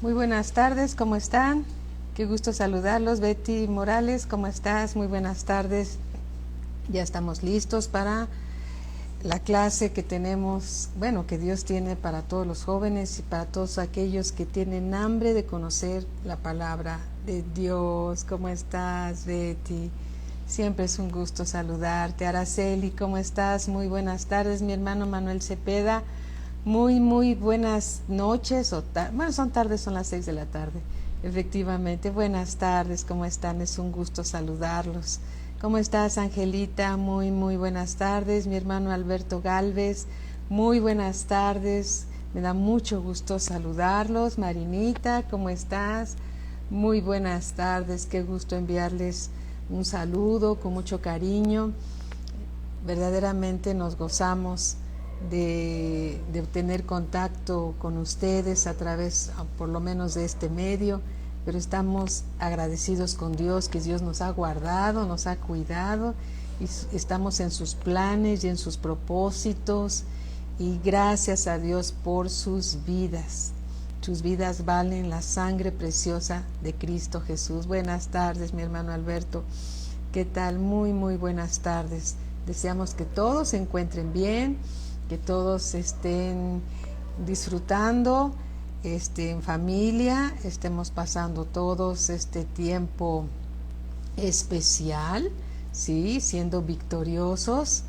Muy buenas tardes, ¿cómo están? Qué gusto saludarlos. Betty Morales, ¿cómo estás? Muy buenas tardes. Ya estamos listos para la clase que tenemos, que Dios tiene para todos los jóvenes y para todos aquellos que tienen hambre de conocer la palabra de Dios. ¿Cómo estás, Betty? Siempre es un gusto saludarte. Araceli, ¿cómo estás? Muy buenas tardes. Mi hermano Manuel Cepeda, muy buenas noches, son tardes, son las 6 de la tarde, efectivamente. Buenas tardes, ¿cómo están? Es un gusto saludarlos. ¿Cómo estás, Angelita? Muy buenas tardes. Mi hermano Alberto Galvez, muy buenas tardes. Me da mucho gusto saludarlos. Marinita, ¿cómo estás? Muy buenas tardes. Qué gusto enviarles un saludo con mucho cariño. Verdaderamente nos gozamos de tener contacto con ustedes a través, por lo menos, de este medio, pero estamos agradecidos con Dios, que Dios nos ha guardado, nos ha cuidado, y estamos en sus planes y en sus propósitos, y gracias a Dios por sus vidas. Sus vidas valen la sangre preciosa de Cristo Jesús. Buenas tardes, mi hermano Alberto. ¿Qué tal? Muy buenas tardes. Deseamos que todos se encuentren bien, que todos estén disfrutando, en familia, estemos pasando todos este tiempo especial, ¿sí? Siendo victoriosos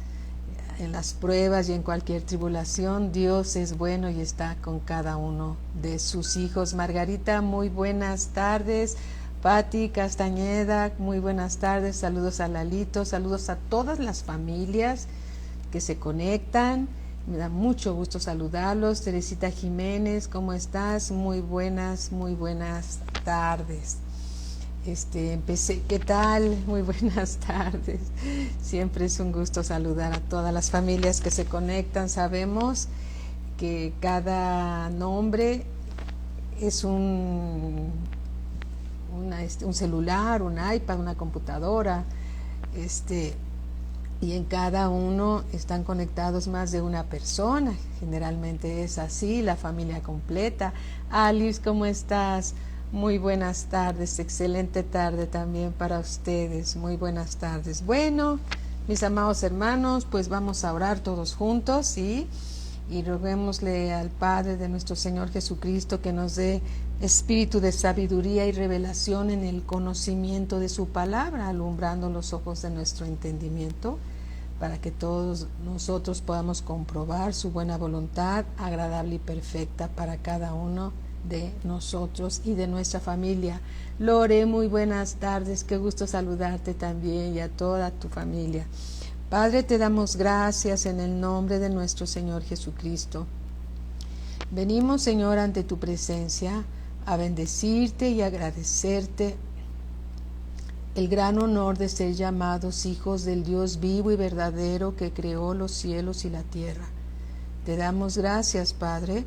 en las pruebas y en cualquier tribulación. Dios es bueno y está con cada uno de sus hijos. Margarita, muy buenas tardes. Patti Castañeda, muy buenas tardes. Saludos a Lalito, saludos a todas las familias que se conectan. Me da mucho gusto saludarlos. Teresita Jiménez, ¿cómo estás? Muy buenas tardes. ¿Qué tal? Muy buenas tardes. Siempre es un gusto saludar a todas las familias que se conectan. Sabemos que cada nombre es un celular, un iPad, una computadora, y en cada uno están conectados más de una persona. Generalmente es así, la familia completa. Alice, ¿cómo estás? Muy buenas tardes, excelente tarde también para ustedes. Muy buenas tardes. Bueno, mis amados hermanos, pues vamos a orar todos juntos, ¿sí? Y roguémosle al Padre de nuestro Señor Jesucristo que nos dé espíritu de sabiduría y revelación en el conocimiento de su palabra, alumbrando los ojos de nuestro entendimiento, para que todos nosotros podamos comprobar su buena voluntad, agradable y perfecta para cada uno de nosotros y de nuestra familia. Lore, muy buenas tardes, qué gusto saludarte también y a toda tu familia. Padre, te damos gracias en el nombre de nuestro Señor Jesucristo. Venimos, Señor, ante tu presencia a bendecirte y agradecerte el gran honor de ser llamados hijos del Dios vivo y verdadero que creó los cielos y la tierra. Te damos gracias, Padre,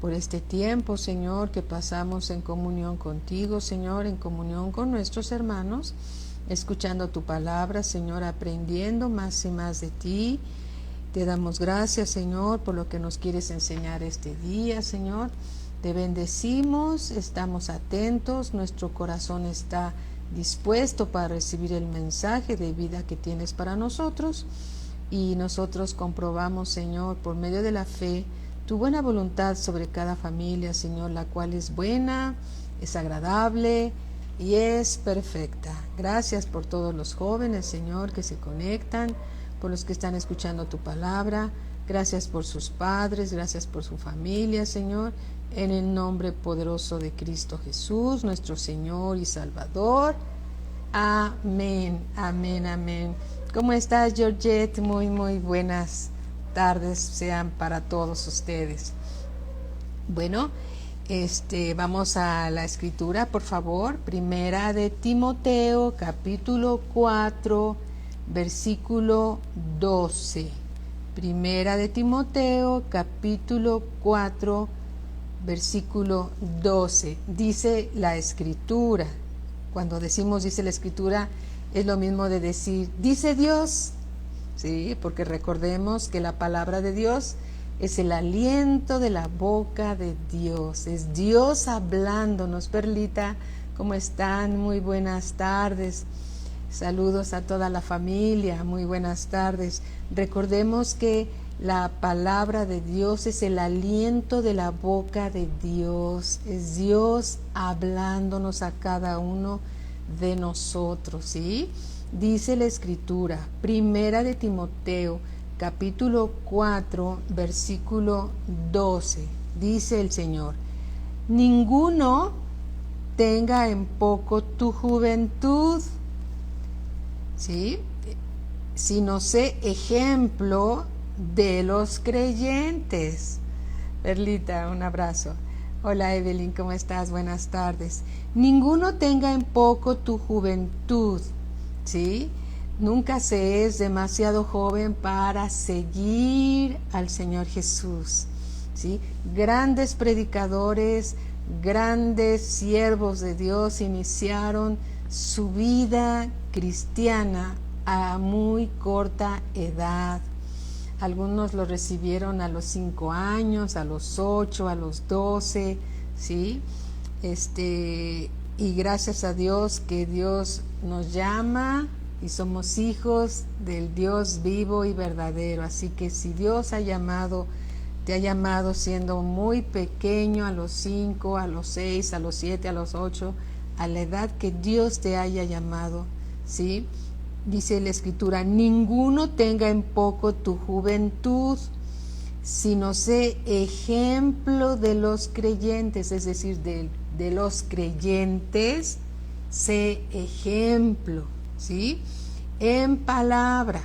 por este tiempo, Señor, que pasamos en comunión contigo, Señor, en comunión con nuestros hermanos, escuchando tu palabra, Señor, aprendiendo más y más de ti. Te damos gracias, Señor, por lo que nos quieres enseñar este día, Señor. Te bendecimos, estamos atentos, nuestro corazón está dispuesto para recibir el mensaje de vida que tienes para nosotros, y nosotros comprobamos, Señor, por medio de la fe, tu buena voluntad sobre cada familia, Señor, la cual es buena, es agradable y es perfecta. Gracias por todos los jóvenes, Señor, que se conectan, por los que están escuchando tu palabra. Gracias por sus padres, gracias por su familia, Señor, en el nombre poderoso de Cristo Jesús, nuestro Señor y Salvador. Amén, amén, amén. ¿Cómo estás, Georgette? Muy buenas tardes sean para todos ustedes. Bueno, vamos a la escritura, por favor. Primera de Timoteo, capítulo 4, versículo 12. Primera de Timoteo, capítulo 4, versículo 12. Dice la escritura. Cuando decimos dice la escritura, es lo mismo de decir dice Dios, ¿sí? Porque recordemos que la palabra de Dios es el aliento de la boca de Dios. Es Dios hablándonos. Perlita, ¿cómo están? Muy buenas tardes. Saludos a toda la familia. Muy buenas tardes. Recordemos que la palabra de Dios es el aliento de la boca de Dios. Es Dios hablándonos a cada uno de nosotros, ¿sí? Dice la Escritura, Primera de Timoteo, capítulo 4, versículo 12, dice el Señor: ninguno tenga en poco tu juventud, ¿sí?, sino sé ejemplo de los creyentes. Perlita, un abrazo. Hola Evelyn, ¿cómo estás? Buenas tardes. Ninguno tenga en poco tu juventud, ¿sí? Nunca se es demasiado joven para seguir al Señor Jesús, ¿sí? Grandes predicadores, grandes siervos de Dios iniciaron su vida cristiana a muy corta edad. Algunos lo recibieron a los 5 años, a los 8, a los 12, ¿sí? Y gracias a Dios que Dios nos llama y somos hijos del Dios vivo y verdadero. Así que si Dios te ha llamado siendo muy pequeño, a los 5, a los 6, a los 7, a los 8, a la edad que Dios te haya llamado, ¿sí? Dice la Escritura, ninguno tenga en poco tu juventud, sino sé ejemplo de los creyentes, es decir, de los creyentes, sé ejemplo, ¿sí? En palabra,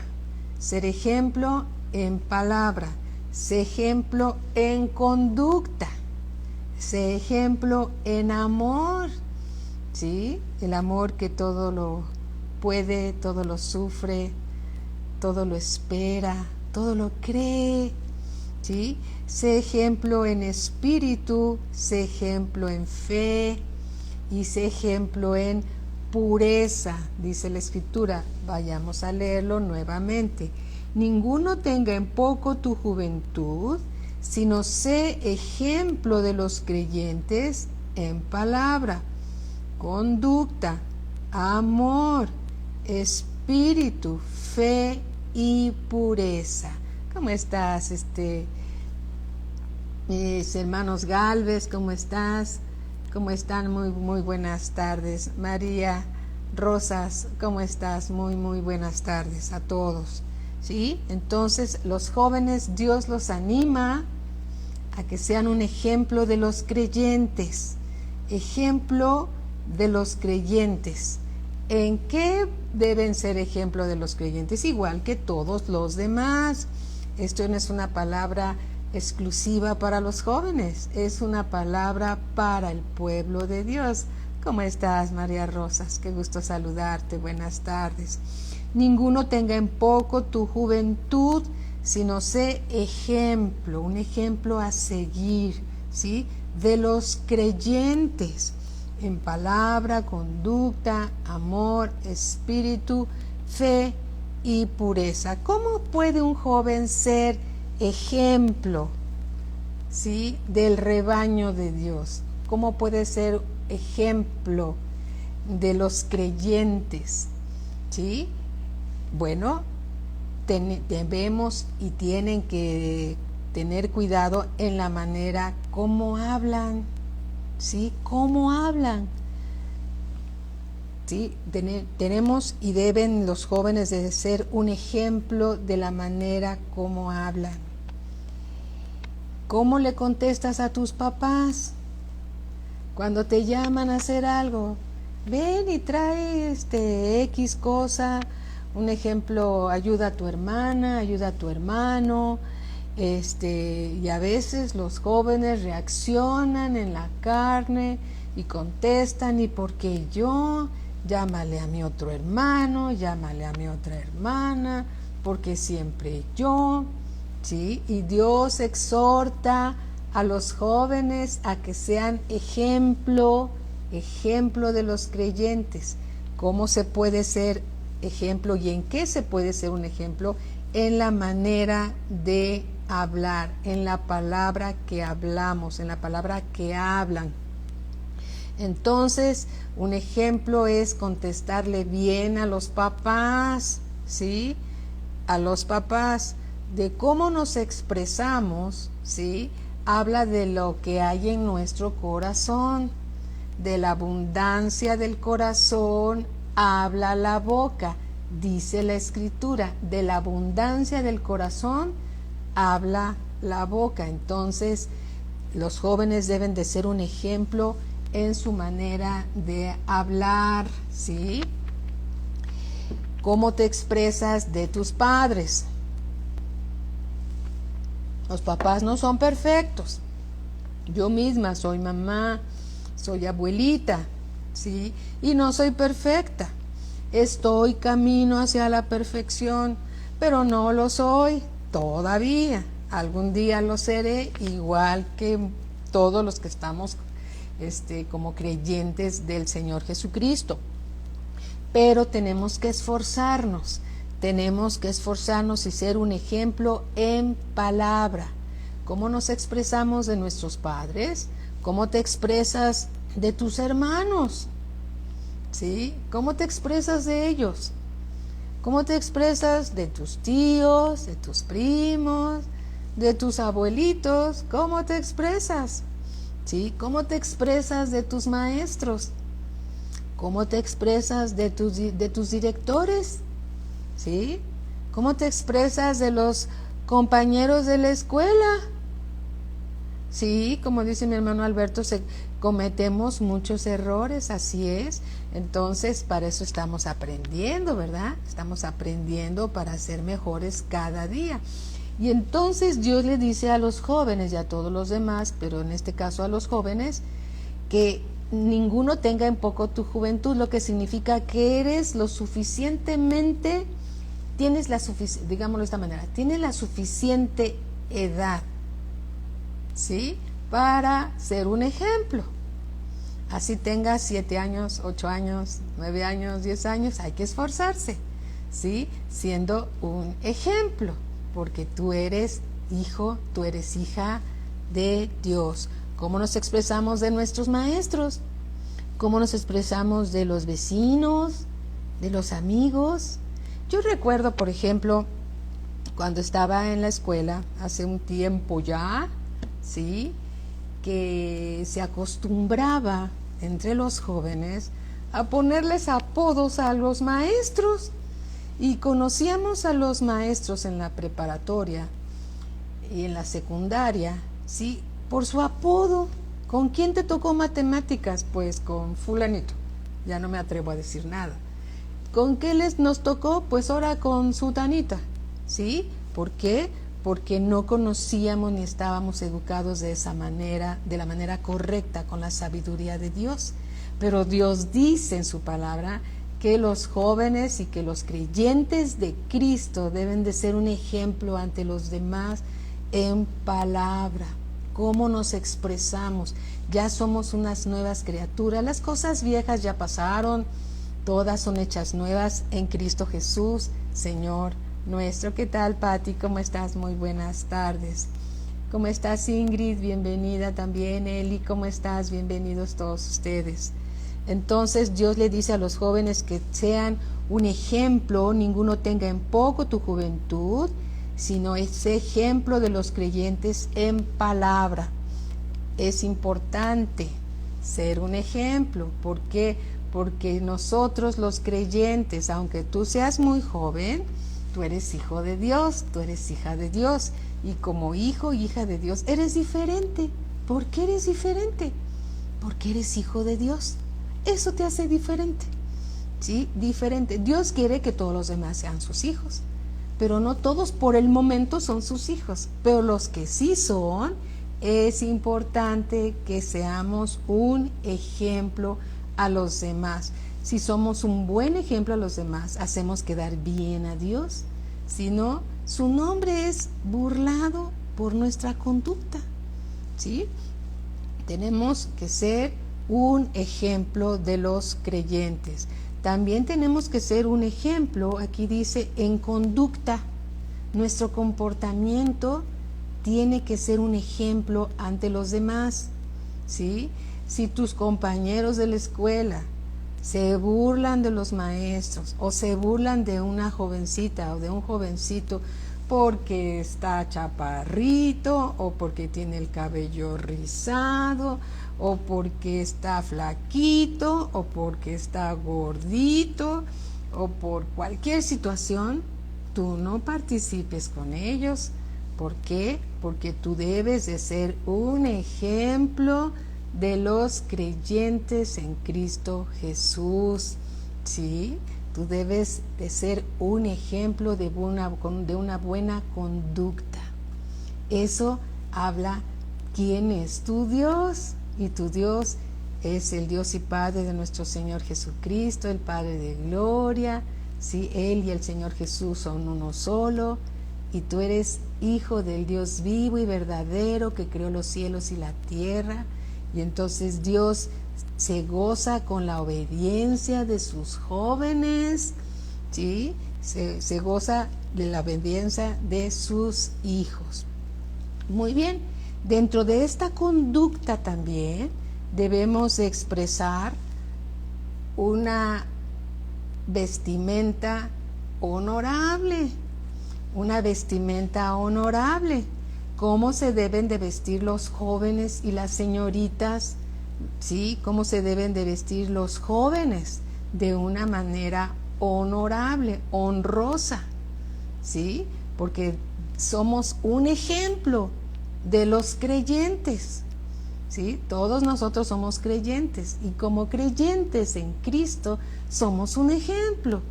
ser ejemplo en palabra, sé ejemplo en conducta, sé ejemplo en amor, ¿sí? El amor que todo lo puede, todo lo sufre, todo lo espera, todo lo cree, ¿sí? Sé ejemplo en espíritu, sé ejemplo en fe y sé ejemplo en pureza, dice la Escritura. Vayamos a leerlo nuevamente. Ninguno tenga en poco tu juventud, sino sé ejemplo de los creyentes en palabra, conducta, amor, espíritu, fe y pureza. ¿Cómo estás, mis hermanos Galvez? ¿Cómo estás? ¿Cómo están? Muy buenas tardes. María Rosas, ¿cómo estás? Muy buenas tardes a todos. ¿Sí? Entonces, los jóvenes, Dios los anima a que sean un ejemplo de los creyentes. Ejemplo de los creyentes. ¿En qué deben ser ejemplo de los creyentes? Igual que todos los demás. Esto no es una palabra exclusiva para los jóvenes, es una palabra para el pueblo de Dios. ¿Cómo estás, María Rosas? Qué gusto saludarte, buenas tardes. Ninguno tenga en poco tu juventud, sino sé ejemplo, un ejemplo a seguir, ¿sí?, de los creyentes, en palabra, conducta, amor, espíritu, fe y pureza. ¿Cómo puede un joven ser ejemplo, ¿sí?, del rebaño de Dios? ¿Cómo puede ser ejemplo de los creyentes? ¿Sí? Bueno, debemos y tienen que tener cuidado en la manera como hablan, ¿sí? ¿Cómo hablan? ¿Sí? Tenemos y deben los jóvenes de ser un ejemplo de la manera como hablan. ¿Cómo le contestas a tus papás cuando te llaman a hacer algo? Ven y trae X cosa. Un ejemplo, ayuda a tu hermana, ayuda a tu hermano. Y a veces los jóvenes reaccionan en la carne y contestan: ¿y por qué yo? Llámale a mi otro hermano, llámale a mi otra hermana, porque siempre yo, ¿sí? Y Dios exhorta a los jóvenes a que sean ejemplo de los creyentes. ¿Cómo se puede ser ejemplo y en qué se puede ser un ejemplo? En la manera de hablar, en la palabra que hablamos, en la palabra que hablan. Entonces, un ejemplo es contestarle bien a los papás, ¿sí? A los papás, de cómo nos expresamos, ¿sí? Habla de lo que hay en nuestro corazón, de la abundancia del corazón, habla la boca, dice la Escritura, de la abundancia del corazón, habla la boca. Entonces, los jóvenes deben de ser un ejemplo en su manera de hablar, ¿sí? ¿Cómo te expresas de tus padres? Los papás no son perfectos. Yo misma soy mamá, soy abuelita, ¿sí? Y no soy perfecta. Estoy camino hacia la perfección, pero no lo soy todavía. Algún día lo seré, igual que todos los que estamos como creyentes del Señor Jesucristo. Pero tenemos que esforzarnos y ser un ejemplo en palabra. ¿Cómo nos expresamos de nuestros padres? ¿Cómo te expresas de tus hermanos? ¿Sí? ¿Cómo te expresas de ellos? ¿Cómo te expresas de tus tíos, de tus primos, de tus abuelitos? ¿Cómo te expresas? ¿Sí? ¿Cómo te expresas de tus maestros? ¿Cómo te expresas de tus directores? ¿Sí? ¿Cómo te expresas de los compañeros de la escuela? Sí, como dice mi hermano Alberto, cometemos muchos errores, así es. Entonces, para eso estamos aprendiendo, ¿verdad? Estamos aprendiendo para ser mejores cada día. Y entonces Dios le dice a los jóvenes y a todos los demás, pero en este caso a los jóvenes, que ninguno tenga en poco tu juventud, lo que significa que eres lo suficientemente, digámoslo de esta manera, tienes la suficiente edad, ¿sí? Para ser un ejemplo. Así tengas 7 años, 8 años, 9 años, 10 años, hay que esforzarse, ¿sí? Siendo un ejemplo, porque tú eres hijo, tú eres hija de Dios. ¿Cómo nos expresamos de nuestros maestros? ¿Cómo nos expresamos de los vecinos, de los amigos? Yo recuerdo, por ejemplo, cuando estaba en la escuela, hace un tiempo ya, ¿sí? Que se acostumbraba entre los jóvenes a ponerles apodos a los maestros, y conocíamos a los maestros en la preparatoria y en la secundaria, ¿sí? Por su apodo. ¿Con quién te tocó matemáticas? Pues con fulanito, ya no me atrevo a decir nada. ¿Con qué nos tocó? Pues ahora con sutanita, ¿sí? ¿Por qué? Porque no conocíamos ni estábamos educados de esa manera, de la manera correcta, con la sabiduría de Dios. Pero Dios dice en su palabra que los jóvenes y que los creyentes de Cristo deben de ser un ejemplo ante los demás en palabra. ¿Cómo nos expresamos? Ya somos unas nuevas criaturas, las cosas viejas ya pasaron, todas son hechas nuevas en Cristo Jesús, Señor nuestro. ¿Qué tal, Pati? ¿Cómo estás? Muy buenas tardes. ¿Cómo estás, Ingrid? Bienvenida también. Eli, ¿cómo estás? Bienvenidos todos ustedes. Entonces Dios le dice a los jóvenes que sean un ejemplo, ninguno tenga en poco tu juventud, sino ese ejemplo de los creyentes en palabra. Es importante ser un ejemplo. ¿Por qué? Porque nosotros los creyentes, aunque tú seas muy joven, tú eres hijo de Dios, tú eres hija de Dios, y como hijo, hija de Dios, eres diferente. ¿Por qué eres diferente? Porque eres hijo de Dios. Eso te hace diferente, ¿sí? Diferente. Dios quiere que todos los demás sean sus hijos, pero no todos por el momento son sus hijos. Pero los que sí son, es importante que seamos un ejemplo a los demás. Si somos un buen ejemplo a los demás, hacemos quedar bien a Dios. Si no, su nombre es burlado por nuestra conducta, ¿sí? Tenemos que ser un ejemplo de los creyentes. También tenemos que ser un ejemplo, aquí dice, en conducta. Nuestro comportamiento tiene que ser un ejemplo ante los demás, ¿sí? Si tus compañeros de la escuela se burlan de los maestros o se burlan de una jovencita o de un jovencito porque está chaparrito o porque tiene el cabello rizado o porque está flaquito o porque está gordito o por cualquier situación, tú no participes con ellos. ¿Por qué? Porque tú debes de ser un ejemplo de los creyentes en Cristo Jesús, ¿sí? Tú debes de ser un ejemplo de una buena conducta. Eso habla quién es tu Dios, y tu Dios es el Dios y Padre de nuestro Señor Jesucristo, el Padre de gloria, ¿sí? Él y el Señor Jesús son uno solo, y tú eres hijo del Dios vivo y verdadero que creó los cielos y la tierra, y entonces Dios se goza con la obediencia de sus jóvenes, ¿sí? Se goza de la obediencia de sus hijos. Muy bien, dentro de esta conducta también debemos expresar una vestimenta honorable, cómo se deben de vestir los jóvenes y las señoritas, ¿sí? Cómo se deben de vestir los jóvenes de una manera honorable, honrosa, ¿sí? Porque somos un ejemplo de los creyentes, ¿sí? Todos nosotros somos creyentes, y como creyentes en Cristo somos un ejemplo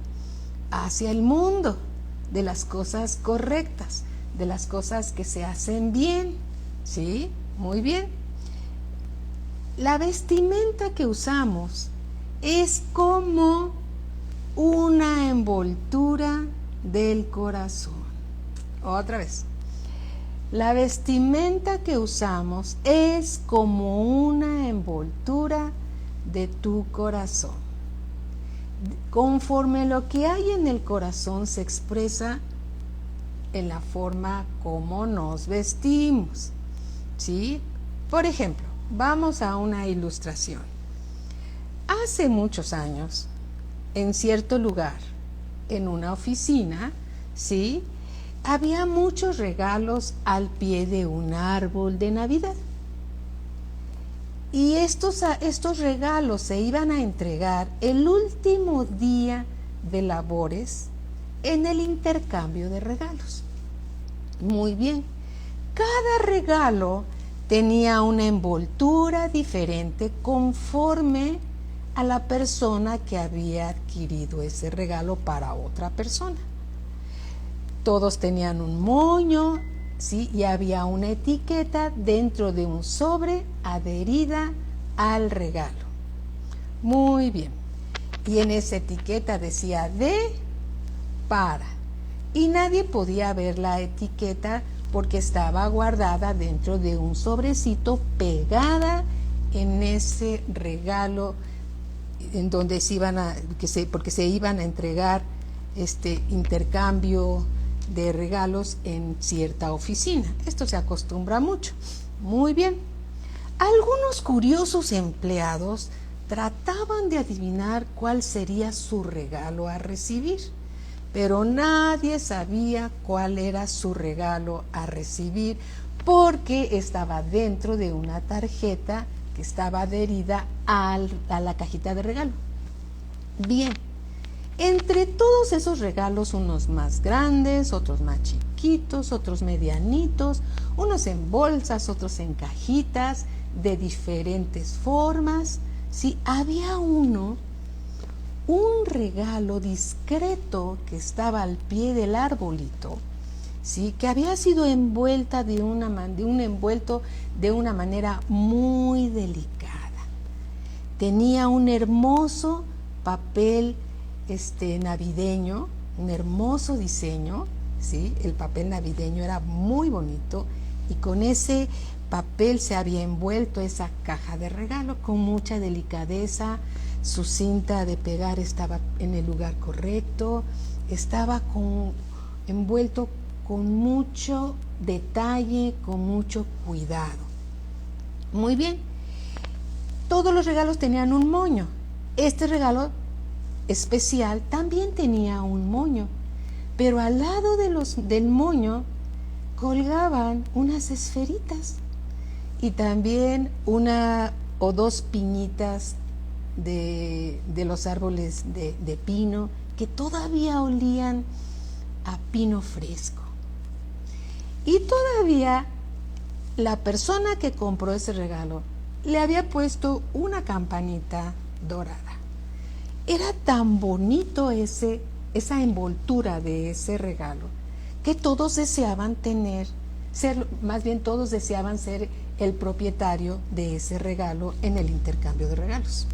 hacia el mundo de las cosas correctas, de las cosas que se hacen bien, ¿sí? Muy bien. La vestimenta que usamos es como una envoltura del corazón. Otra vez. La vestimenta que usamos es como una envoltura de tu corazón. Conforme lo que hay en el corazón se expresa en la forma como nos vestimos, ¿sí? Por ejemplo, vamos a una ilustración. Hace muchos años, en cierto lugar, en una oficina, ¿sí?, había muchos regalos al pie de un árbol de Navidad. Y estos regalos se iban a entregar el último día de labores en el intercambio de regalos. Muy bien. Cada regalo tenía una envoltura diferente conforme a la persona que había adquirido ese regalo para otra persona. Todos tenían un moño, ¿sí? Y había una etiqueta dentro de un sobre adherida al regalo. Muy bien. Y en esa etiqueta decía de, para. Y nadie podía ver la etiqueta porque estaba guardada dentro de un sobrecito pegada en ese regalo en donde porque se iban a entregar este intercambio de regalos en cierta oficina. Esto se acostumbra mucho. Muy bien. Algunos curiosos empleados trataban de adivinar cuál sería su regalo a recibir, pero nadie sabía cuál era su regalo a recibir porque estaba dentro de una tarjeta que estaba adherida a la cajita de regalo. Bien. Entre todos esos regalos, unos más grandes, otros más chiquitos, otros medianitos, unos en bolsas, otros en cajitas, de diferentes formas, sí, había un regalo discreto que estaba al pie del arbolito, sí, que había sido envuelta de un envuelto de una manera muy delicada. Tenía un hermoso papel navideño, un hermoso diseño, ¿sí? El papel navideño era muy bonito, y con ese papel se había envuelto esa caja de regalo con mucha delicadeza. Su cinta de pegar estaba en el lugar correcto, estaba envuelto con mucho detalle, con mucho cuidado. Muy bien, todos los regalos tenían un moño. Este regalo especial también tenía un moño, pero al lado del moño colgaban unas esferitas y también una o dos piñitas de los árboles de pino que todavía olían a pino fresco. Y todavía la persona que compró ese regalo le había puesto una campanita dorada. Era tan bonito esa envoltura de ese regalo que todos deseaban todos deseaban ser el propietario de ese regalo en el intercambio de regalos.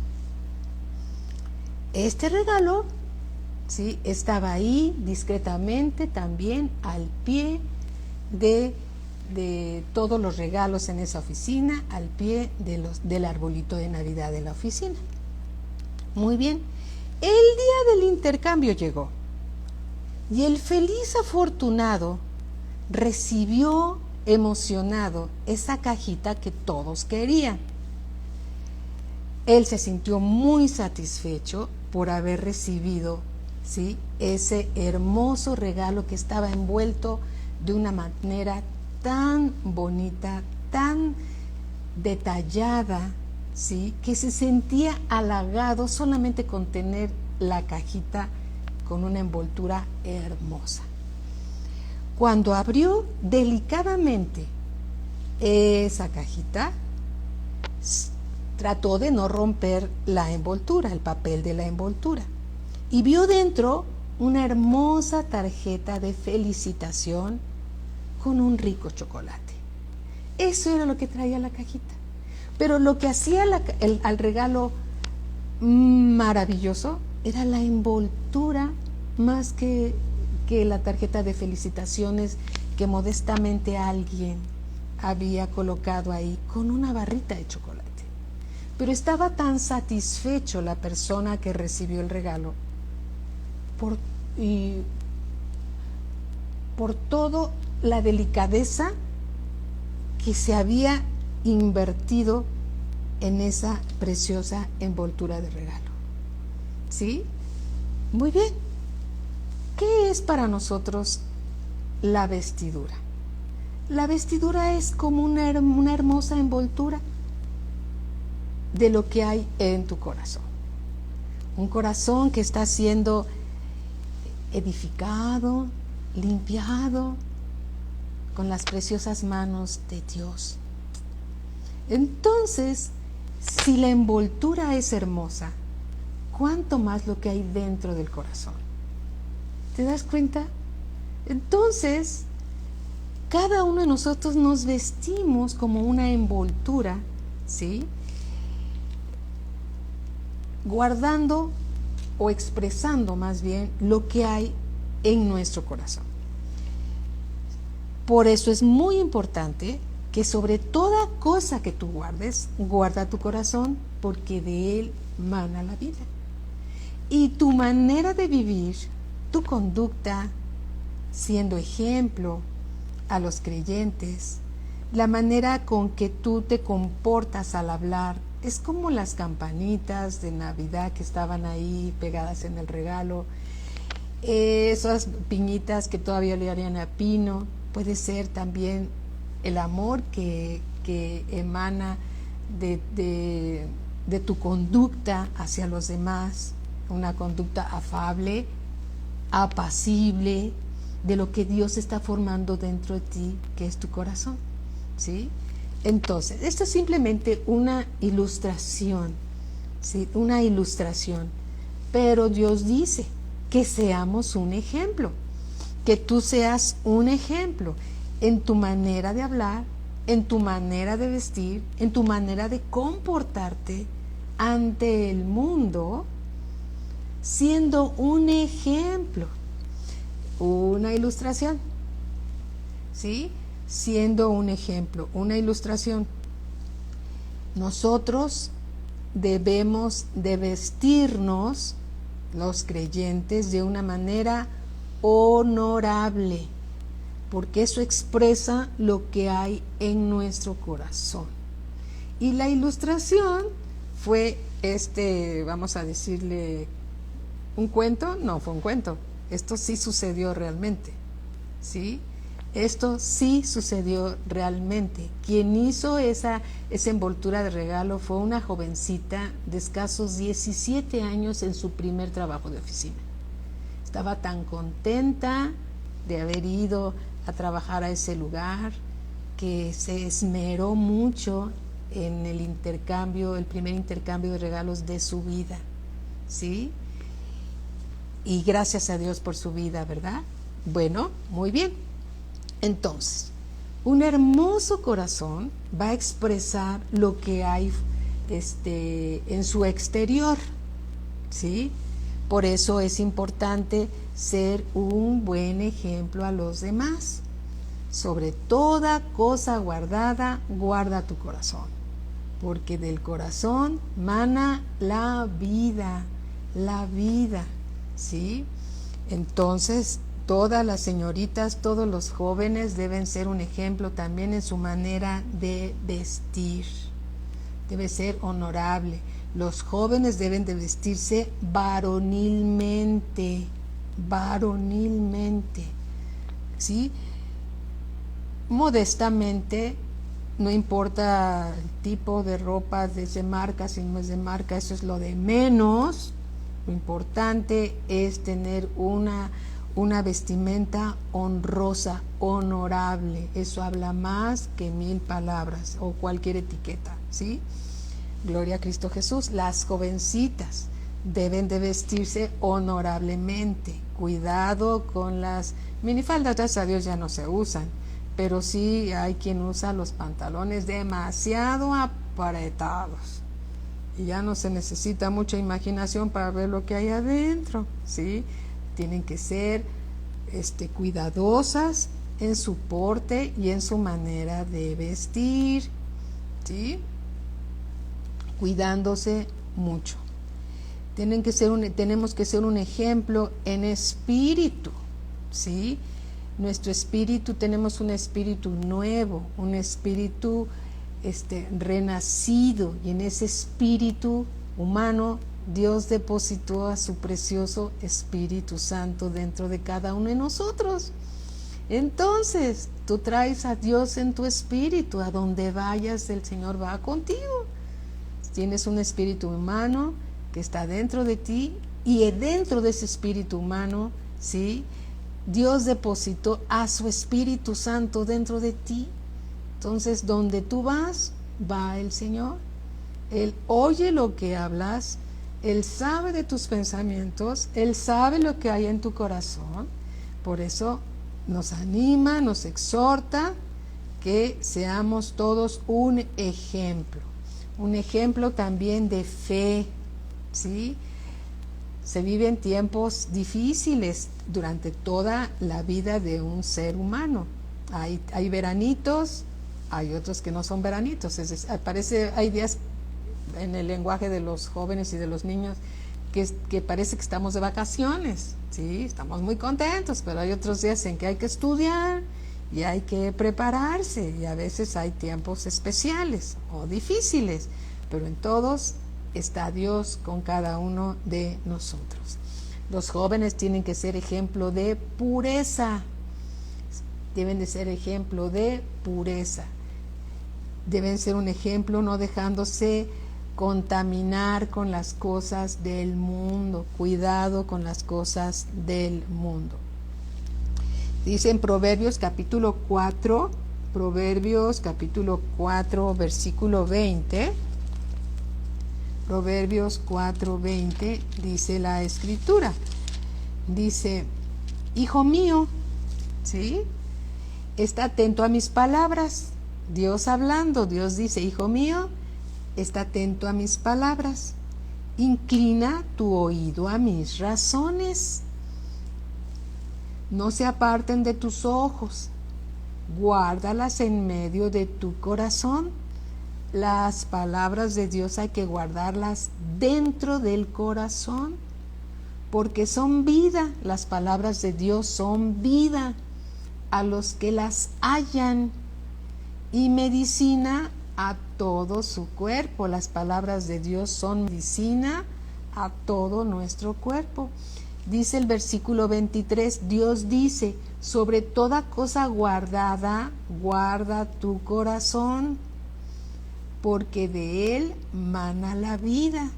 Este regalo, ¿sí?, estaba ahí discretamente también al pie de todos los regalos en esa oficina, al pie del arbolito de Navidad de la oficina. Muy bien, el día del intercambio llegó y el feliz afortunado recibió emocionado esa cajita que todos querían. Él se sintió muy satisfecho por haber recibido, ¿sí?, ese hermoso regalo que estaba envuelto de una manera tan bonita, tan detallada, ¿sí?, que se sentía halagado solamente con tener la cajita con una envoltura hermosa. Cuando abrió delicadamente esa cajita, trató de no romper la envoltura, el papel de la envoltura, y vio dentro una hermosa tarjeta de felicitación con un rico chocolate. Eso era lo que traía la cajita. Pero lo que hacía al regalo maravilloso era la envoltura, más que la tarjeta de felicitaciones que modestamente alguien había colocado ahí con una barrita de chocolate. Pero estaba tan satisfecho la persona que recibió el regalo por toda la delicadeza que se había invertido en esa preciosa envoltura de regalo. ¿Sí? Muy bien. ¿Qué es para nosotros la vestidura? La vestidura es como una hermosa envoltura de lo que hay en tu corazón. Un corazón que está siendo edificado, limpiado con las preciosas manos de Dios. Entonces, si la envoltura es hermosa, ¿cuánto más lo que hay dentro del corazón? ¿Te das cuenta? Entonces, cada uno de nosotros nos vestimos como una envoltura, ¿sí?, guardando o expresando más bien lo que hay en nuestro corazón. Por eso es muy importante que sobre toda cosa que tú guardes, guarda tu corazón, porque de él mana la vida. Y tu manera de vivir, tu conducta, siendo ejemplo a los creyentes, la manera con que tú te comportas al hablar, es como las campanitas de Navidad que estaban ahí pegadas en el regalo, esas piñitas que todavía le harían a pino. Puede ser también el amor que emana de tu conducta hacia los demás, una conducta afable, apacible, de lo que Dios está formando dentro de ti, que es tu corazón, ¿sí? Entonces, esto es simplemente una ilustración, ¿sí?, una ilustración, pero Dios dice que seamos un ejemplo, que tú seas un ejemplo en tu manera de hablar, en tu manera de vestir, en tu manera de comportarte ante el mundo, siendo un ejemplo, una ilustración, ¿sí?, siendo un ejemplo, una ilustración. Nosotros debemos de vestirnos, los creyentes, de una manera honorable, porque eso expresa lo que hay en nuestro corazón. Y la ilustración fue vamos a decirle, un cuento. No fue un cuento, esto sí sucedió realmente, ¿sí? Esto sí sucedió realmente. Quien hizo esa envoltura de regalo fue una jovencita de escasos 17 años en su primer trabajo de oficina. Estaba tan contenta de haber ido a trabajar a ese lugar que se esmeró mucho en el primer intercambio de regalos de su vida, ¿sí? Y gracias a Dios por su vida, ¿verdad? Bueno, muy bien. Entonces, un hermoso corazón va a expresar lo que hay en su exterior, ¿sí? Por eso es importante ser un buen ejemplo a los demás. Sobre toda cosa guardada, guarda tu corazón, porque del corazón mana la vida, ¿sí? Entonces, todas las señoritas, todos los jóvenes deben ser un ejemplo también en su manera de vestir. Debe ser honorable. Los jóvenes deben de vestirse varonilmente, ¿sí? Modestamente, no importa el tipo de ropa, si es de marca, si no es de marca, eso es lo de menos. Lo importante es tener una vestimenta honrosa, honorable. Eso habla más que 1000 palabras o cualquier etiqueta, ¿sí? Gloria a Cristo Jesús. Las jovencitas deben de vestirse honorablemente. Cuidado con las minifaldas, gracias a Dios ya no se usan, pero sí hay quien usa los pantalones demasiado apretados. Y ya no se necesita mucha imaginación para ver lo que hay adentro, ¿sí? Tienen que ser cuidadosas en su porte y en su manera de vestir, ¿sí? Cuidándose mucho. Tenemos que ser un ejemplo en espíritu, ¿sí? Nuestro espíritu, tenemos un espíritu nuevo, un espíritu renacido, y en ese espíritu humano Dios depositó a su precioso Espíritu Santo dentro de cada uno de nosotros. Entonces, tú traes a Dios en tu espíritu, a donde vayas el Señor va contigo. Tienes un espíritu humano que está dentro de ti, y dentro de ese espíritu humano, ¿sí?, Dios depositó a su Espíritu Santo dentro de ti. Entonces, donde tú vas, va el Señor. Él oye lo que hablas, Él sabe de tus pensamientos, Él sabe lo que hay en tu corazón. Por eso nos anima, nos exhorta que seamos todos un ejemplo también de fe, ¿sí? Se viven tiempos difíciles durante toda la vida de un ser humano. Hay veranitos, hay otros que no son veranitos. Hay días en el lenguaje de los jóvenes y de los niños que parece que estamos de vacaciones, ¿sí? Estamos muy contentos, pero hay otros días en que hay que estudiar y hay que prepararse, y a veces hay tiempos especiales o difíciles, pero en todos está Dios con cada uno de nosotros. Los jóvenes tienen que ser ejemplo de pureza, deben de ser ejemplo de pureza, deben ser un ejemplo no dejándose contaminar con las cosas del mundo. Cuidado con las cosas del mundo. Dice en Proverbios capítulo 4, versículo 20, Proverbios 4:20, dice la Escritura, dice: hijo mío, ¿sí?, está atento a mis palabras. Dios hablando, Dios dice: hijo mío, está atento a mis palabras, inclina tu oído a mis razones, no se aparten de tus ojos, guárdalas en medio de tu corazón. Las palabras de Dios hay que guardarlas dentro del corazón, porque son vida. Las palabras de Dios son vida. a los que las hallan y medicina a todo su cuerpo. Las palabras de Dios son medicina a todo nuestro cuerpo. Dice el versículo 23, Dios dice, sobre toda cosa guardada, guarda tu corazón, porque de él mana la vida.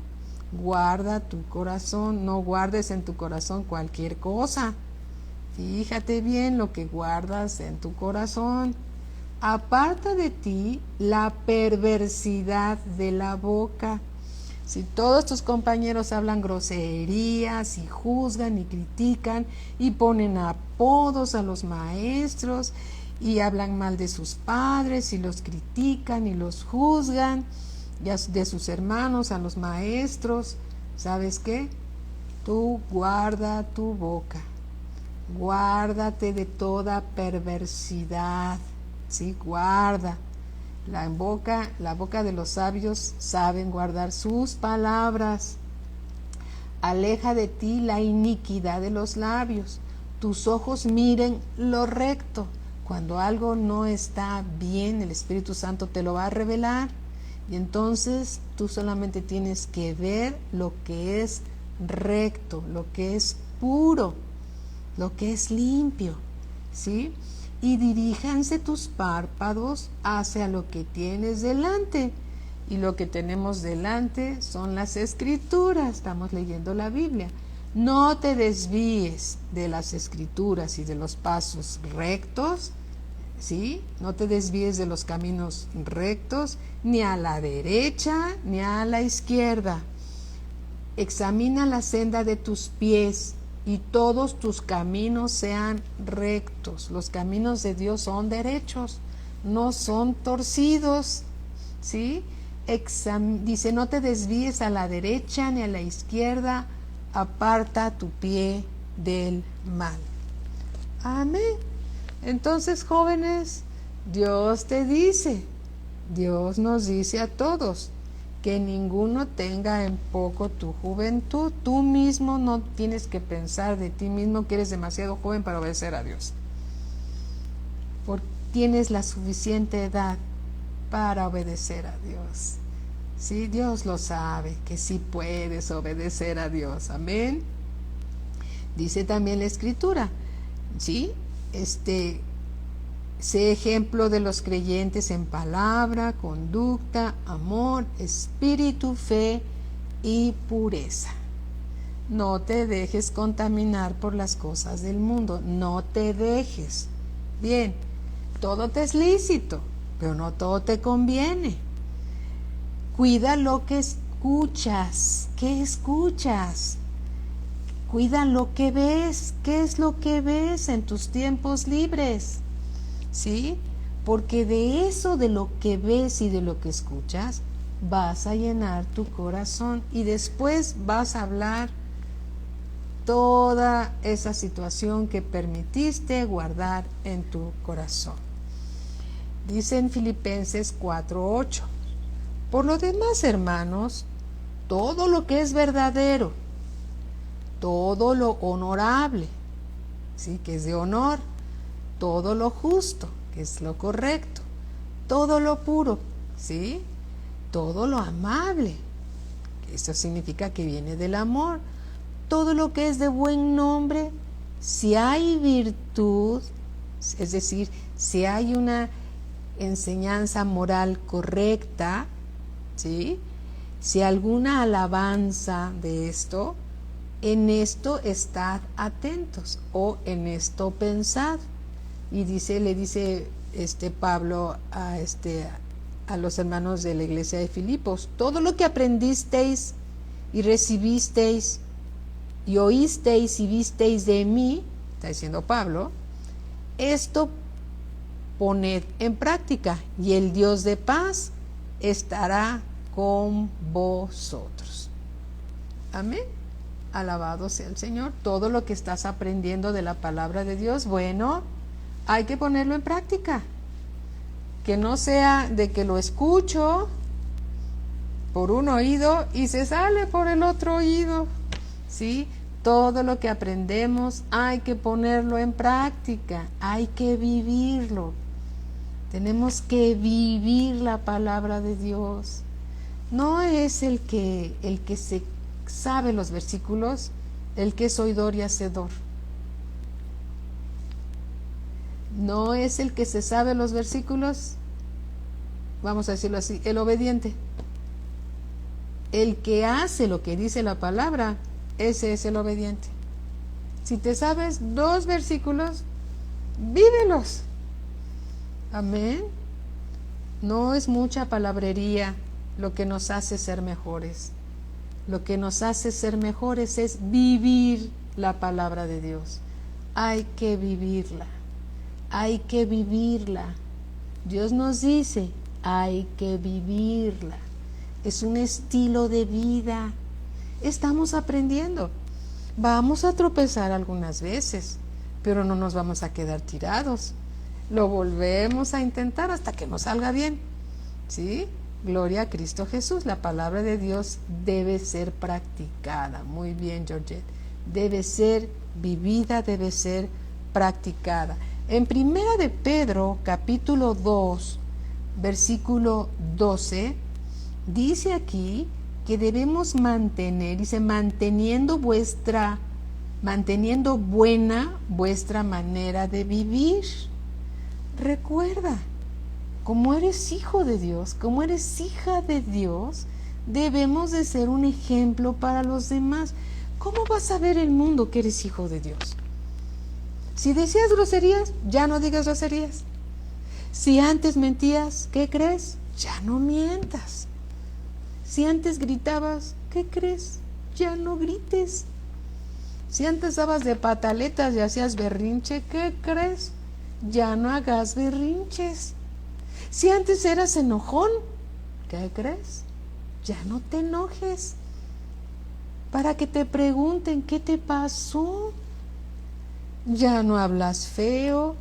Guarda tu corazón, no guardes en tu corazón cualquier cosa. Fíjate bien lo que guardas en tu corazón. Aparta de ti la perversidad de la boca. Si todos tus compañeros hablan groserías y juzgan y critican y ponen apodos a los maestros y hablan mal de sus padres y los critican y los juzgan, y de sus hermanos a los maestros, ¿sabes qué? Tú guarda tu boca, guárdate de toda perversidad, ¿sí? Guarda. La boca de los sabios saben guardar sus palabras. Aleja de ti la iniquidad de los labios. Tus ojos miren lo recto. Cuando algo no está bien, el Espíritu Santo te lo va a revelar. Y entonces tú solamente tienes que ver lo que es recto, lo que es puro, lo que es limpio, ¿sí? Y diríjanse tus párpados hacia lo que tienes delante. Y lo que tenemos delante son las Escrituras. Estamos leyendo la Biblia. No te desvíes de las Escrituras y de los pasos rectos, ¿sí? No te desvíes de los caminos rectos, ni a la derecha ni a la izquierda. Examina la senda de tus pies y todos tus caminos sean rectos. Los caminos de Dios son derechos, no son torcidos, ¿sí? Dice, no te desvíes a la derecha ni a la izquierda, aparta tu pie del mal. Amén. Entonces, jóvenes, Dios te dice, Dios nos dice a todos, que ninguno tenga en poco tu juventud. Tú mismo no tienes que pensar de ti mismo que eres demasiado joven para obedecer a Dios. Porque tienes la suficiente edad para obedecer a Dios. Sí, Dios lo sabe, que sí puedes obedecer a Dios. Amén. Dice también la Escritura, ¿sí? Sé ejemplo de los creyentes en palabra, conducta, amor, espíritu, fe y pureza. No te dejes contaminar por las cosas del mundo, no te dejes. Bien, todo te es lícito, pero no todo te conviene. Cuida lo que escuchas. ¿Qué escuchas? Cuida lo que ves. ¿Qué es lo que ves en tus tiempos libres? ¿Sí? Porque de eso, de lo que ves y de lo que escuchas, vas a llenar tu corazón y después vas a hablar toda esa situación que permitiste guardar en tu corazón. Dice en Filipenses 4:8, por lo demás, hermanos, todo lo que es verdadero, todo lo honorable, ¿sí? Que es de honor, todo lo justo, que es lo correcto, todo lo puro, ¿sí? Todo lo amable, que eso significa que viene del amor, todo lo que es de buen nombre, si hay virtud, es decir, si hay una enseñanza moral correcta, ¿sí? Si alguna alabanza de esto, en esto estad atentos o en esto pensad. Y le dice Pablo a los hermanos de la iglesia de Filipos, todo lo que aprendisteis y recibisteis y oísteis y visteis de mí, está diciendo Pablo, esto poned en práctica y el Dios de paz estará con vosotros. Amén. Alabado sea el Señor. Todo lo que estás aprendiendo de la palabra de Dios, bueno, hay que ponerlo en práctica. Que no sea de que lo escucho por un oído y se sale por el otro oído, ¿sí? todo lo que aprendemos hay que ponerlo en práctica, hay que vivirlo. Tenemos que vivir la palabra de Dios. No es el que se sabe los versículos, el que es oidor y hacedor. No es el que se sabe los versículos, vamos a decirlo así, el obediente. El que hace lo que dice la palabra, ese es el obediente. Si te sabes 2 versículos, vívelos. Amén. No es mucha palabrería lo que nos hace ser mejores. Lo que nos hace ser mejores es vivir la palabra de Dios. Hay que vivirla. Hay que vivirla. Dios nos dice, hay que vivirla. Es un estilo de vida. Estamos aprendiendo. Vamos a tropezar algunas veces, pero no nos vamos a quedar tirados. Lo volvemos a intentar hasta que nos salga bien. ¿Sí? Gloria a Cristo Jesús. La palabra de Dios debe ser practicada. Muy bien, Georgette. Debe ser vivida, debe ser practicada. En Primera de Pedro, capítulo 2, versículo 12, dice aquí que debemos mantener, dice, manteniendo buena vuestra manera de vivir. Recuerda, como eres hijo de Dios, como eres hija de Dios, debemos de ser un ejemplo para los demás. ¿Cómo vas a ver el mundo que eres hijo de Dios? Si decías groserías, ya no digas groserías. Si antes mentías, ¿qué crees? Ya no mientas. Si antes gritabas, ¿qué crees? Ya no grites. Si antes dabas de pataletas y hacías berrinche, ¿qué crees? Ya no hagas berrinches. Si antes eras enojón, ¿qué crees? Ya no te enojes. Para que te pregunten, ¿qué te pasó? Ya no hablas feo,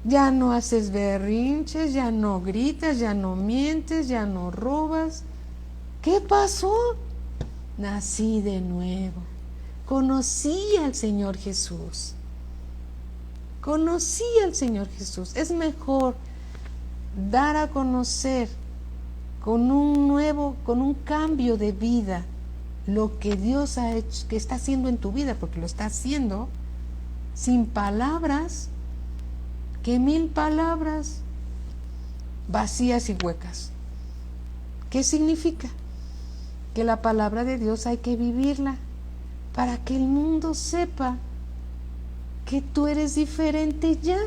ya no haces berrinches, ya no gritas, ya no mientes, ya no robas. ¿Qué pasó? Nací de nuevo. Conocí al Señor Jesús. Conocí al Señor Jesús. Es mejor dar a conocer con un cambio de vida lo que Dios ha hecho, que está haciendo en tu vida, porque lo está haciendo sin palabras, que 1000 palabras vacías y huecas. ¿Qué significa? Que la palabra de Dios hay que vivirla para que el mundo sepa que tú eres diferente ya,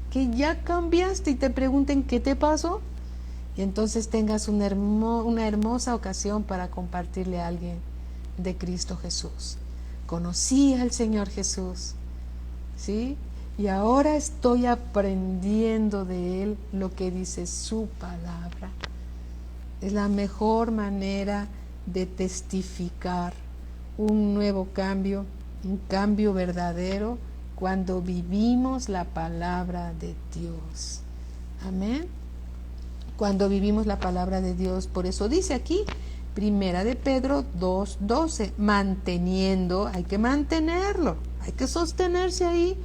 que ya cambiaste, y te pregunten qué te pasó, y entonces tengas una hermosa ocasión para compartirle a alguien de Cristo Jesús. Conocí al Señor Jesús, ¿sí? Y ahora estoy aprendiendo de Él lo que dice su palabra. Es la mejor manera de testificar un nuevo cambio, un cambio verdadero, cuando vivimos la palabra de Dios. Amén. Cuando vivimos la palabra de Dios. Por eso dice aquí, Primera de Pedro 2:12, manteniendo, hay que mantenerlo, hay que sostenerse ahí,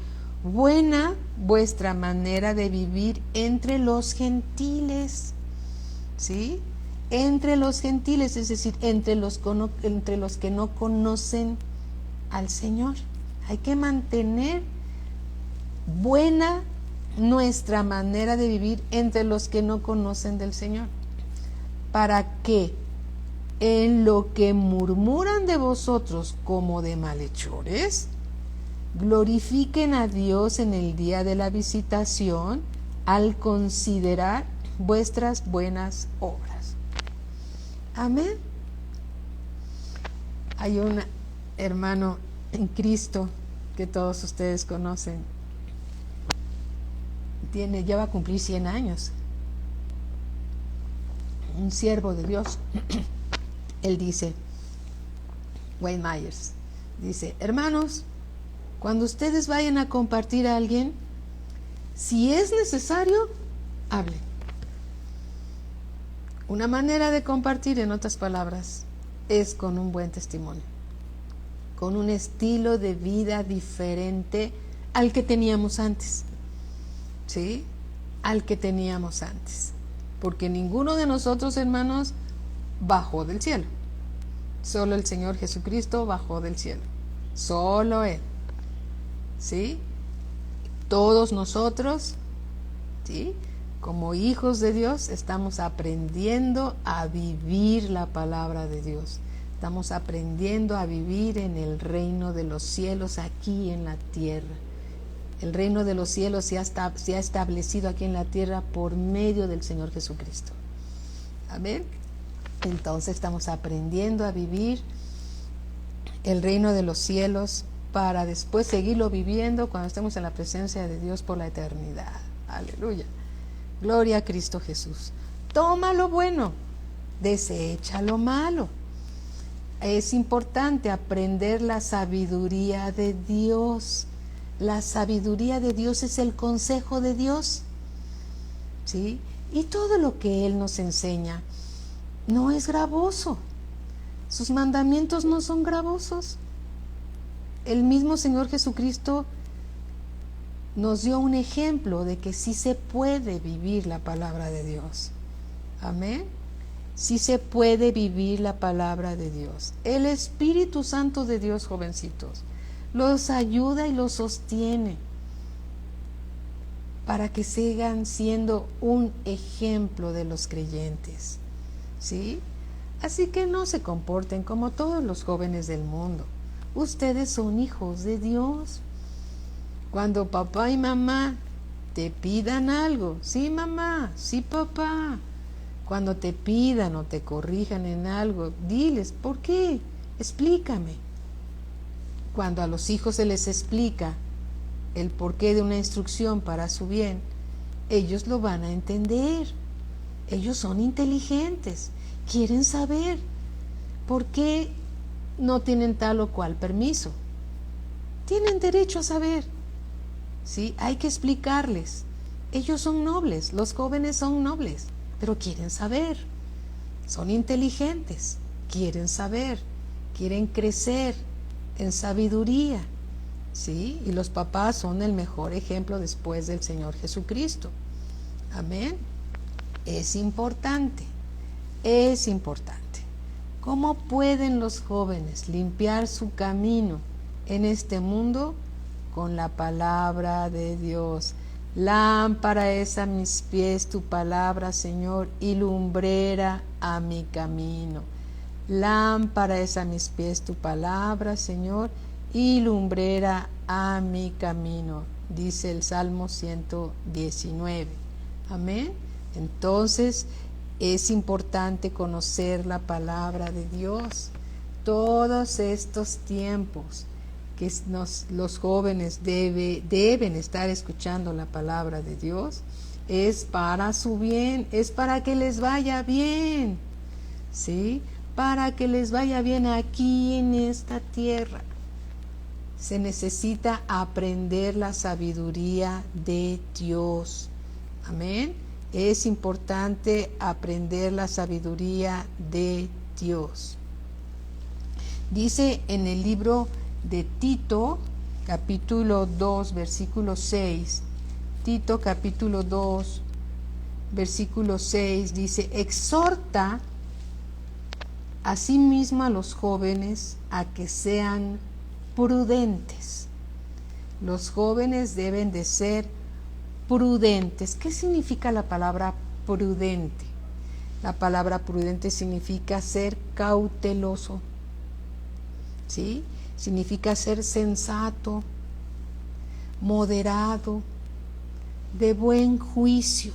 buena vuestra manera de vivir entre los gentiles. ¿Sí? Entre los gentiles, es decir, entre los que no conocen al Señor. Hay que mantener buena nuestra manera de vivir entre los que no conocen del Señor. ¿Para qué? En lo que murmuran de vosotros como de malhechores, glorifiquen a Dios en el día de la visitación al considerar vuestras buenas obras. Amén. Hay un hermano en Cristo que todos ustedes conocen. Ya va a cumplir 100 años. Un siervo de Dios. Él dice, Wayne Myers, dice, hermanos, cuando ustedes vayan a compartir a alguien, si es necesario, hablen. Una manera de compartir, en otras palabras, es con un buen testimonio. con un estilo de vida diferente al que teníamos antes, ¿sí? Al que teníamos antes. Porque ninguno de nosotros, hermanos, bajó del cielo. Solo el Señor Jesucristo bajó del cielo. Solo Él. ¿Sí? Todos nosotros, ¿sí?, como hijos de Dios, estamos aprendiendo a vivir la palabra de Dios. Estamos aprendiendo a vivir en el reino de los cielos aquí en la tierra. El reino de los cielos se ha establecido aquí en la tierra por medio del Señor Jesucristo. Amén. Entonces estamos aprendiendo a vivir el reino de los cielos para después seguirlo viviendo cuando estemos en la presencia de Dios por la eternidad. Aleluya. Gloria a Cristo Jesús. Toma lo bueno, desecha lo malo. Es importante aprender la sabiduría de Dios. La sabiduría de Dios es el consejo de Dios, ¿sí? Y todo lo que Él nos enseña no es gravoso. Sus mandamientos no son gravosos. El mismo Señor Jesucristo nos dio un ejemplo de que sí se puede vivir la palabra de Dios. Amén. Sí se puede vivir la palabra de Dios. El Espíritu Santo de Dios, jovencitos, los ayuda y los sostiene para que sigan siendo un ejemplo de los creyentes, ¿sí? Así que no se comporten como todos los jóvenes del mundo. Ustedes son hijos de Dios. Cuando papá y mamá te pidan algo, sí mamá, sí papá, cuando te pidan o te corrijan en algo, diles, ¿por qué? Explícame. Cuando a los hijos se les explica el porqué de una instrucción para su bien, ellos lo van a entender. Ellos son inteligentes, quieren saber por qué no tienen tal o cual permiso. Tienen derecho a saber. ¿Sí? Hay que explicarles. Ellos son nobles, los jóvenes son nobles, pero quieren saber. Son inteligentes, quieren saber, quieren crecer en sabiduría, ¿sí? Y los papás son el mejor ejemplo después del Señor Jesucristo. Amén. Es importante, es importante. ¿Cómo pueden los jóvenes limpiar su camino en este mundo? Con la palabra de Dios. Lámpara es a mis pies tu palabra, Señor, y lumbrera a mi camino. Lámpara es a mis pies tu palabra, Señor, y lumbrera a mi camino, dice el Salmo 119. Amén. Entonces es importante conocer la palabra de Dios. Todos estos tiempos que los jóvenes deben estar escuchando la palabra de Dios, es para su bien, es para que les vaya bien, ¿sí? Para que les vaya bien aquí en esta tierra. Se necesita aprender la sabiduría de Dios. Amén. Es importante aprender la sabiduría de Dios. Dice en el libro de Tito, capítulo 2, versículo 6. Tito, capítulo 2, versículo 6, dice: exhorta asimismo a los jóvenes a que sean prudentes. Los jóvenes deben de ser prudentes. ¿Qué significa la palabra prudente? La palabra prudente significa ser cauteloso, ¿sí? Significa ser sensato, moderado, de buen juicio.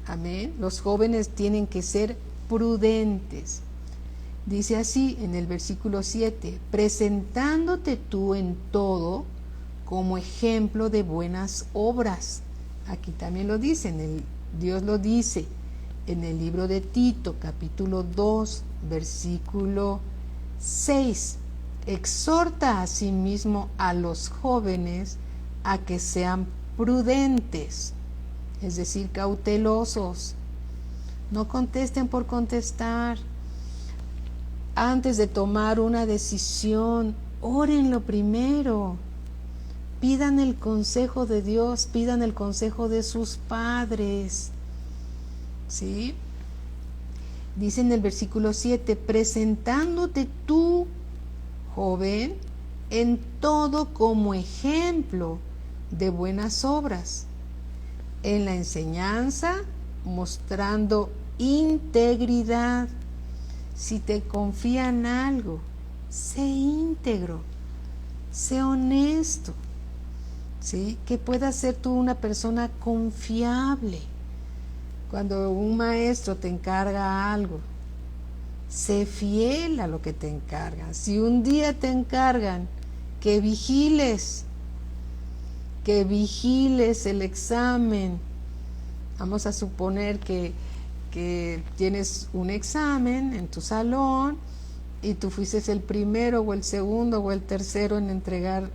Amén. Los jóvenes tienen que ser prudentes. Dice así en el versículo 7: presentándote tú en todo como ejemplo de buenas obras. Aquí también lo dice, Dios lo dice en el libro de Tito, capítulo 2, versículo 6. Exhorta asimismo a los jóvenes a que sean prudentes, es decir, cautelosos. No contesten por contestar. Antes de tomar una decisión, órenlo primero. Pidan el consejo de Dios, pidan el consejo de sus padres. ¿Sí? Dice en el versículo 7, presentándote tú, joven, en todo como ejemplo de buenas obras, en la enseñanza, mostrando integridad. Si te confían algo, sé íntegro, sé honesto, ¿sí? Que puedas ser tú una persona confiable. Cuando un maestro te encarga algo, sé fiel a lo que te encargan. Si un día te encargan que vigiles el examen, vamos a suponer que tienes un examen en tu salón y tú fuiste el primero o el segundo o el tercero en entregar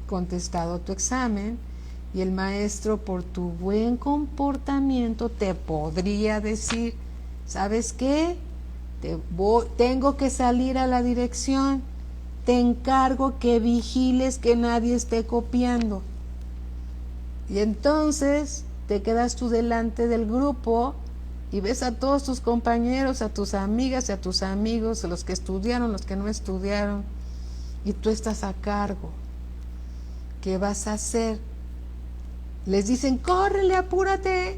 contestado tu examen, y el maestro por tu buen comportamiento te podría decir, ¿sabes qué? Tengo que salir a la dirección, te encargo que vigiles que nadie esté copiando. Y entonces te quedas tú delante del grupo y ves a todos tus compañeros, a tus amigas y a tus amigos, los que estudiaron, los que no estudiaron, y tú estás a cargo. ¿Qué vas a hacer? Les dicen, córrele, apúrate,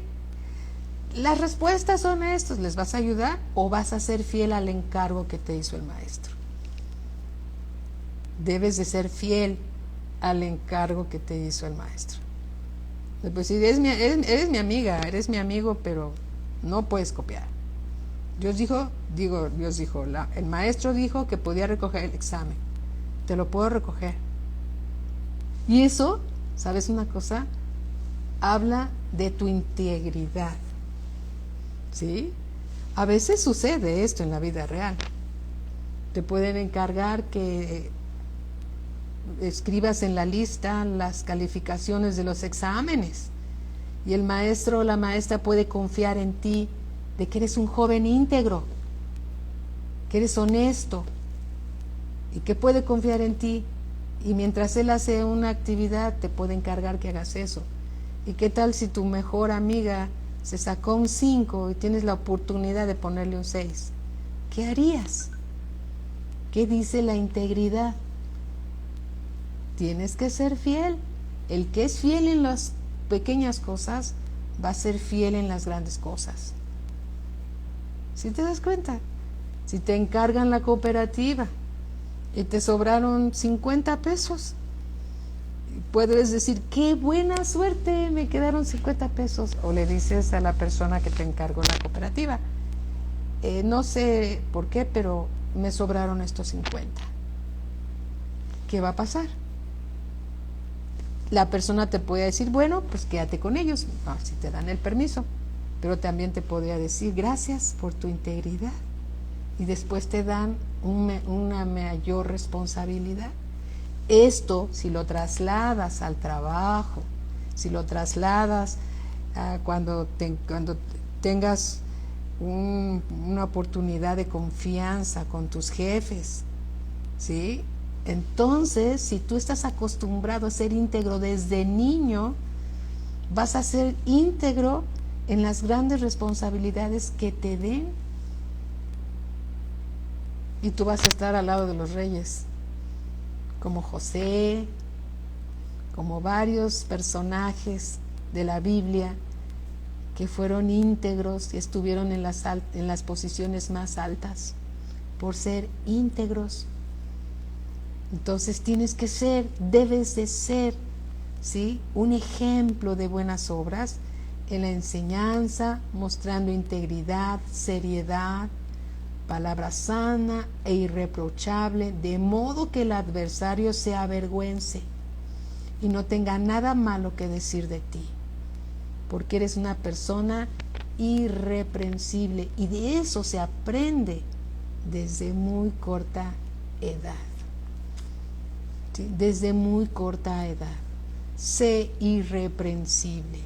las respuestas son estas. ¿Les vas a ayudar o vas a ser fiel al encargo que te hizo el maestro? Debes de ser fiel al encargo que te hizo el maestro. Pues si eres mi amiga, eres mi amigo, pero no puedes copiar. Dios dijo, el maestro dijo que podía recoger el examen. Te lo puedo recoger. Y eso, ¿sabes una cosa? Habla de tu integridad. ¿Sí? A veces sucede esto en la vida real. Te pueden encargar que escribas en la lista las calificaciones de los exámenes, y el maestro o la maestra puede confiar en ti de que eres un joven íntegro, que eres honesto, y que puede confiar en ti, y mientras él hace una actividad te puede encargar que hagas eso. ¿Y qué tal si tu mejor amiga se sacó un 5 y tienes la oportunidad de ponerle un 6? ¿Qué harías? ¿Qué dice la integridad? Tienes que ser fiel. El que es fiel en las pequeñas cosas va a ser fiel en las grandes cosas. ¿Sí te das cuenta? Si te encargan la cooperativa y te sobraron 50 pesos, puedes decir, qué buena suerte, me quedaron 50 pesos. O le dices a la persona que te encargó la cooperativa, no sé por qué, pero me sobraron estos 50. ¿Qué va a pasar? La persona te puede decir, bueno, pues quédate con ellos, si te dan el permiso, pero también te podría decir, gracias por tu integridad, y después te dan una mayor responsabilidad. Esto, si lo trasladas al trabajo, si lo trasladas a cuando tengas una oportunidad de confianza con tus jefes, ¿sí? Entonces, si tú estás acostumbrado a ser íntegro desde niño, vas a ser íntegro en las grandes responsabilidades que te den. Y tú vas a estar al lado de los reyes, como José, como varios personajes de la Biblia que fueron íntegros y estuvieron en las posiciones más altas por ser íntegros. Entonces debes de ser, ¿sí?, un ejemplo de buenas obras en la enseñanza, mostrando integridad, seriedad, palabra sana e irreprochable, de modo que el adversario se avergüence y no tenga nada malo que decir de ti, porque eres una persona irreprensible, y de eso se aprende desde muy corta edad. ¿Sí? Desde muy corta edad. Sé irreprensible.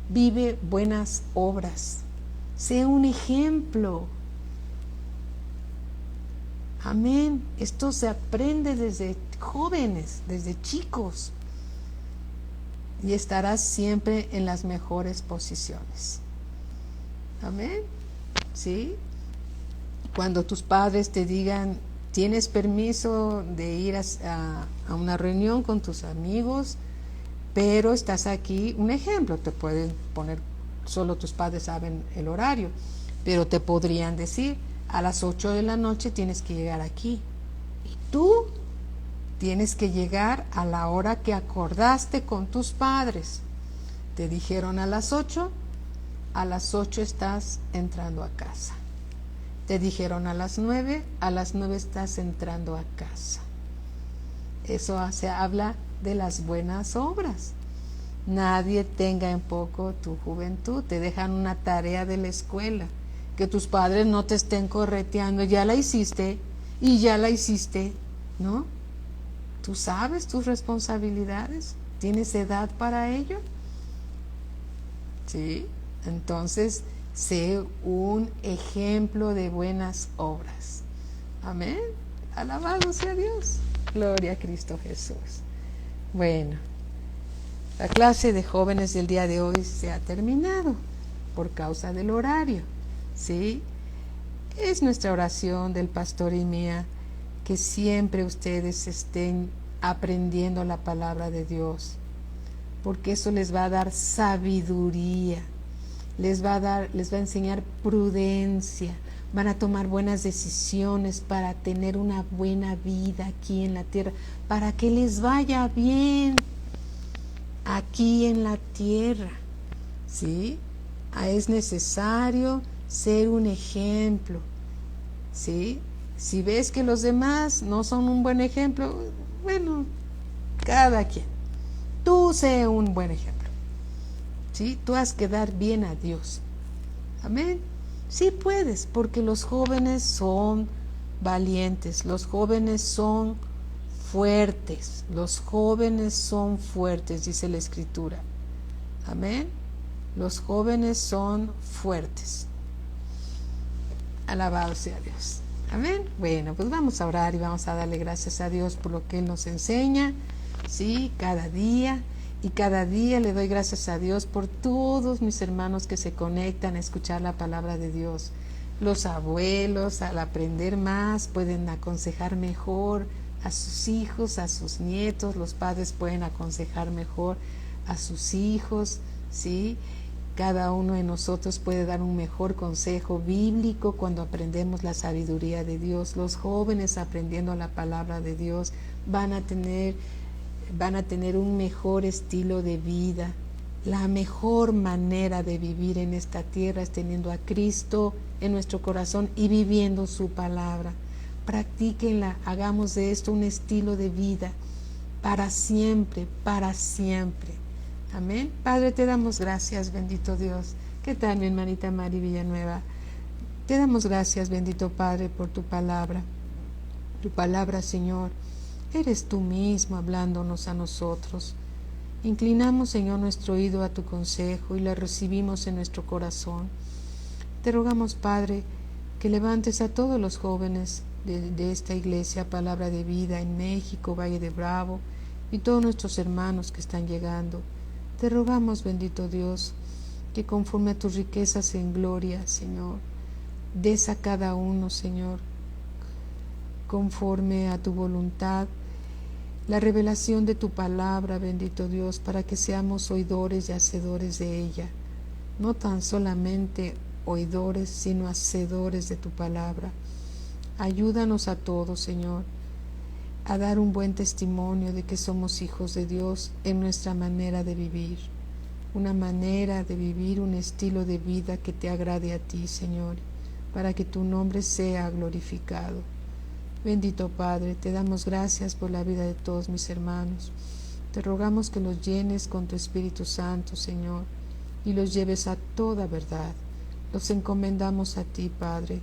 Vive buenas obras. Sé un ejemplo. Amén. Esto se aprende desde jóvenes, desde chicos. Y estarás siempre en las mejores posiciones. Amén. ¿Sí? Cuando tus padres te digan, tienes permiso de ir a una reunión con tus amigos, pero estás aquí, un ejemplo, te pueden poner, solo tus padres saben el horario, pero te podrían decir, a las 8 de la noche tienes que llegar aquí. Y tú tienes que llegar a la hora que acordaste con tus padres. Te dijeron a las 8 estás entrando a casa. Te dijeron a las 9 estás entrando a casa. Eso se habla de las buenas obras. Nadie tenga en poco tu juventud. Te dejan una tarea de la escuela, que tus padres no te estén correteando, ya la hiciste y ya la hiciste, ¿no? ¿Tú sabes tus responsabilidades? ¿Tienes edad para ello? Sí. Entonces, sé un ejemplo de buenas obras. Amén. Alabado sea Dios. Gloria a Cristo Jesús. Bueno, la clase de jóvenes del día de hoy se ha terminado por causa del horario. ¿Sí? Es nuestra oración del pastor y mía que siempre ustedes estén aprendiendo la palabra de Dios, porque eso les va a dar sabiduría, les va a enseñar prudencia, van a tomar buenas decisiones para tener una buena vida aquí en la tierra, para que les vaya bien aquí en la tierra. ¿Sí? Es necesario ser un ejemplo. ¿Sí? Si ves que los demás no son un buen ejemplo, bueno, cada quien. Tú sé un buen ejemplo. ¿Sí? Tú has que dar bien a Dios. Amén. Sí puedes, porque los jóvenes son valientes, los jóvenes son fuertes, dice la Escritura. Amén. Los jóvenes son fuertes. Alabado sea Dios. Amén. Bueno, pues vamos a orar y vamos a darle gracias a Dios por lo que Él nos enseña, ¿sí? Cada día. Y cada día le doy gracias a Dios por todos mis hermanos que se conectan a escuchar la palabra de Dios. Los abuelos, al aprender más, pueden aconsejar mejor a sus hijos, a sus nietos. Los padres pueden aconsejar mejor a sus hijos, ¿sí? Cada uno de nosotros puede dar un mejor consejo bíblico cuando aprendemos la sabiduría de Dios. Los jóvenes aprendiendo la palabra de Dios van a tener un mejor estilo de vida. La mejor manera de vivir en esta tierra es teniendo a Cristo en nuestro corazón y viviendo su palabra. Practíquenla, hagamos de esto un estilo de vida para siempre, para siempre. Amén. Padre, te damos gracias, bendito Dios. ¿Qué tal, mi hermanita Mari Villanueva? Te damos gracias, bendito Padre, por tu palabra. Tu palabra, Señor, eres tú mismo hablándonos a nosotros. Inclinamos, Señor, nuestro oído a tu consejo y la recibimos en nuestro corazón. Te rogamos, Padre, que levantes a todos los jóvenes de esta iglesia, Palabra de Vida en México, Valle de Bravo, y todos nuestros hermanos que están llegando. Te rogamos, bendito Dios, que conforme a tus riquezas en gloria, Señor, des a cada uno, Señor, conforme a tu voluntad, la revelación de tu palabra, bendito Dios, para que seamos oidores y hacedores de ella. No tan solamente oidores, sino hacedores de tu palabra. Ayúdanos a todos, Señor, a dar un buen testimonio de que somos hijos de Dios en nuestra manera de vivir. Una manera de vivir, un estilo de vida que te agrade a ti, Señor, para que tu nombre sea glorificado. Bendito Padre, te damos gracias por la vida de todos mis hermanos. Te rogamos que los llenes con tu Espíritu Santo, Señor, y los lleves a toda verdad. Los encomendamos a ti, Padre.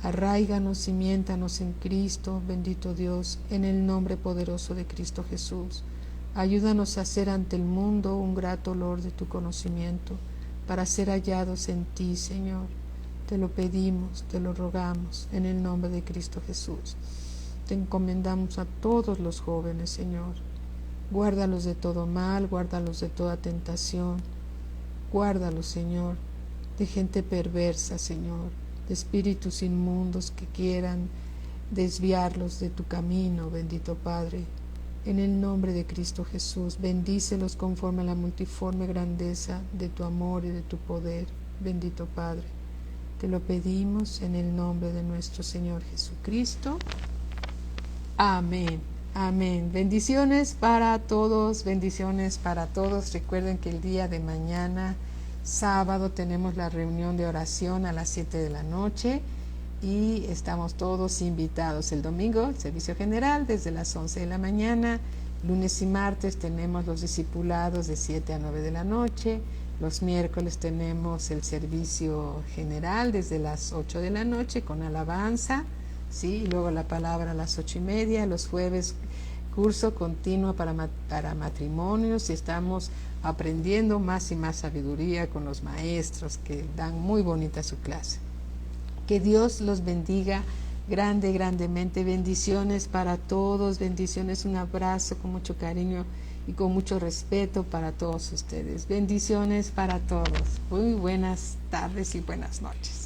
Arráiganos, cimiéntanos en Cristo, bendito Dios, en el nombre poderoso de Cristo Jesús. Ayúdanos a hacer ante el mundo un grato olor de tu conocimiento, para ser hallados en ti, Señor. Te lo pedimos, te lo rogamos, en el nombre de Cristo Jesús. Te encomendamos a todos los jóvenes, Señor. Guárdalos de todo mal, guárdalos de toda tentación. Guárdalos, Señor, de gente perversa, Señor, de espíritus inmundos que quieran desviarlos de tu camino, bendito Padre. En el nombre de Cristo Jesús, bendícelos conforme a la multiforme grandeza de tu amor y de tu poder, bendito Padre. Te lo pedimos en el nombre de nuestro Señor Jesucristo. Amén. Amén. Bendiciones para todos, bendiciones para todos. Recuerden que el día de mañana, sábado, tenemos la reunión de oración a las 7 de la noche y estamos todos invitados. El domingo, el servicio general desde las 11 de la mañana. Lunes y martes tenemos los discipulados de 7 a 9 de la noche. Los miércoles tenemos el servicio general desde las 8 de la noche con alabanza. Sí, y luego la palabra a las 8:30. Los jueves, curso continuo para matrimonios, y estamos aprendiendo más y más sabiduría con los maestros que dan muy bonita su clase. Que Dios los bendiga grandemente. Bendiciones para todos, bendiciones, un abrazo con mucho cariño y con mucho respeto para todos ustedes. Bendiciones para todos. Muy buenas tardes y buenas noches.